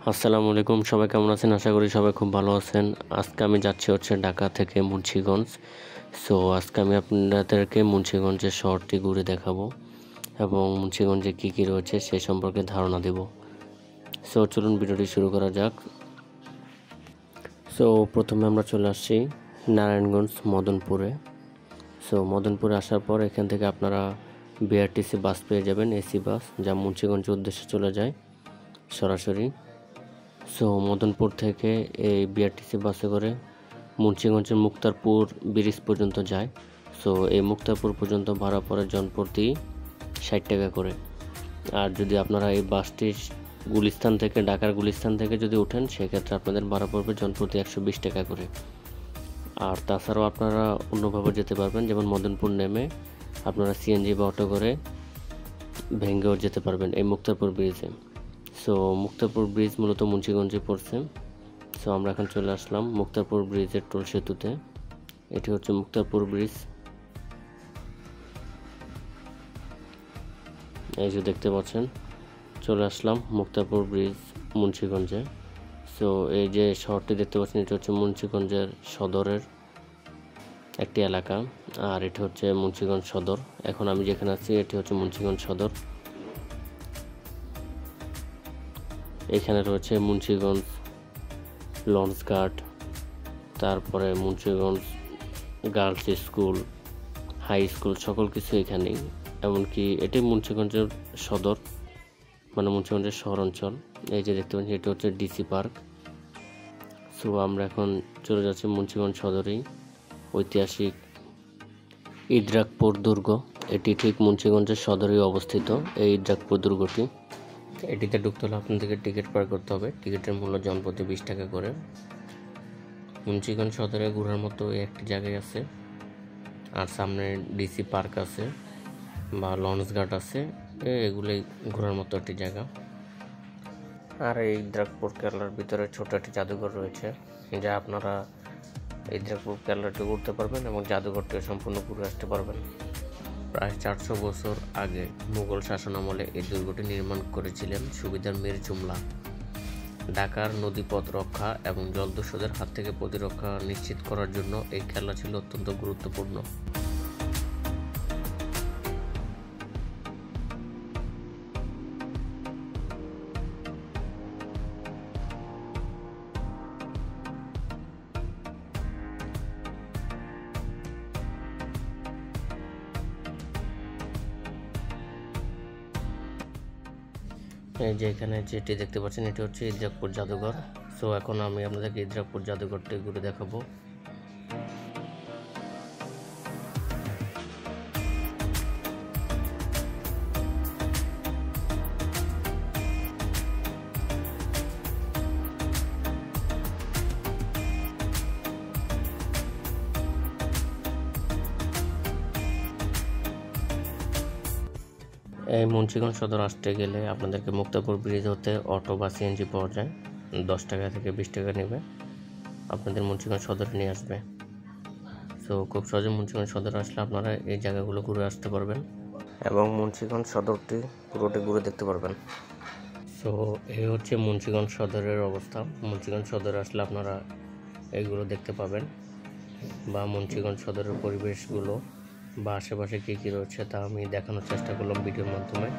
আসসালামু আলাইকুম, সবাই কেমন আছেন? আশা করি সবাই খুব ভালো আছেন। আজকে আমি যাচ্ছি ঢাকা থেকে মুন্সিগঞ্জ। সো আজকে আমি আপনাদেরকে মুন্সিগঞ্জের শহরটি ঘুরে দেখাবো এবং মুন্সিগঞ্জে কী কী রয়েছে সে সম্পর্কে ধারণা দেব। সো চলুন ভিডিওটি শুরু করা যাক। সো প্রথমে আমরা চলে আসছি নারায়ণগঞ্জ মদনপুরে। সো মদনপুরে আসার পর এখান থেকে আপনারা বিআরটিসি বাস পেয়ে যাবেন, এসি বাস, যা মুন্সিগঞ্জের উদ্দেশ্যে চলে যায় সরাসরি। সো মদনপুর থেকে এই বিআরটিসি বাসে করে মুন্সিগঞ্জের মুক্তারপুর ব্রিজ পর্যন্ত যায়। সো এই মুক্তারপুর পর্যন্ত ভাড়া পড়ে জনপ্রতি 60 টাকা করে। আর যদি আপনারা এই বাসটি গুলিস্তান থেকে, ঢাকার গুলিস্তান থেকে যদি ওঠেন, সেক্ষেত্রে আপনাদের ভাড়া পড়বে জনপ্রতি 120 টাকা করে। আর তাছাড়াও আপনারা অন্যভাবে যেতে পারবেন, যেমন মদনপুর নেমে আপনারা সিএনজি বা অটো করে ভেঙ্গেও যেতে পারবেন এই মুক্তারপুর ব্রিজে। সো মুক্তারপুর ব্রিজ মূলত মুন্সিগঞ্জে পড়ছে। সো আমরা এখন চলে আসলাম মুক্তারপুর ব্রিজের টোল সেতুতে। এটি হচ্ছে মুক্তারপুর ব্রিজ, এই যে দেখতে পাচ্ছেন। চলে আসলাম মুক্তারপুর ব্রিজ মুন্সিগঞ্জে। সো এই যে শহরটি দেখতে পাচ্ছেন, এটি হচ্ছে মুন্সিগঞ্জের সদরের একটি এলাকা, আর এটি হচ্ছে মুন্সিগঞ্জ সদর। এখন আমি যেখানে আছি এটি হচ্ছে মুন্সিগঞ্জ সদর। এখানে রয়েছে মুন্সিগঞ্জ লঞ্চঘাট, তারপরে Munshiganj girls school, high school, সকল কিছু এখানেই। এমনকি এটি মুন্সিগঞ্জের সদর, মানে মুন্সিগঞ্জের শহর অঞ্চল। এই যে দেখতে পাচ্ছি, এটি হচ্ছে ডিসি পার্ক। সো আমরা এখন চলে যাচ্ছি মুন্সিগঞ্জ সদরেই ঐতিহাসিক ইদ্রাকপুর দুর্গ। এটি ঠিক মুন্সিগঞ্জের সদরেই অবস্থিত এই ইদ্রাকপুর দুর্গটি। এটিতে ঢুকতে হলে আপনাদেরকে টিকিট পার করতে হবে। টিকিটের মূল্য জনপ্রতি 20 টাকা করে। মুন্সিগঞ্জ সদরে ঘোরার মতো একটি জায়গায় আছে, আর সামনে ডিসি পার্ক আছে বা লঞ্চঘাট আছে, এগুলোই ঘোরার মতো একটি জায়গা। আর এই ইদ্রাকপুর কেল্লার ভিতরে ছোট একটি জাদুঘর রয়েছে, যা আপনারা ইদ্রাকপুর কেল্লাটি ঘুরতে পারবেন এবং জাদুঘরটিও সম্পূর্ণ ঘুরে আসতে পারবেন। প্রায় 400 বছর আগে মুঘল শাসনামলে এই দুর্গটি নির্মাণ করেছিলেন সুবেদার মীর জুমলা। ঢাকার নদীপথ রক্ষা এবং জলদস্যুদের হাত থেকে প্রতিরক্ষা নিশ্চিত করার জন্য এই খেলা ছিল অত্যন্ত গুরুত্বপূর্ণ। এই যে এখানে যেটি দেখতে পাচ্ছেন, এটি হচ্ছে ইদ্রাকপুর জাদুঘর। সো এখন আমি আপনাদেরকে ইদ্রাকপুর জাদুঘরটি ঘুরে দেখাবো। এই মুন্সিগঞ্জ সদর আসতে গেলে আপনাদেরকে মুক্তারপুর ব্রিজ হতে অটো বা সিএনজি পাওয়া যায়। 10 টাকা থেকে 20 টাকা নেবে, আপনাদের মুন্সিগঞ্জ সদরে নিয়ে আসবে। সো খুব সহজে মুন্সিগঞ্জ সদরে আসলে আপনারা এই জায়গাগুলো ঘুরে আসতে পারবেন এবং মুন্সিগঞ্জ সদরটি পুরোটি ঘুরে দেখতে পারবেন। সো এই হচ্ছে মুন্সিগঞ্জ সদরের অবস্থা। মুন্সিগঞ্জ সদরে আসলে আপনারা এইগুলো দেখতে পাবেন, বা মুন্সিগঞ্জ সদরের পরিবেশগুলো বা আশেপাশে কী কী রয়েছে তা আমি দেখানোর চেষ্টা করলাম ভিডিওর মাধ্যমে।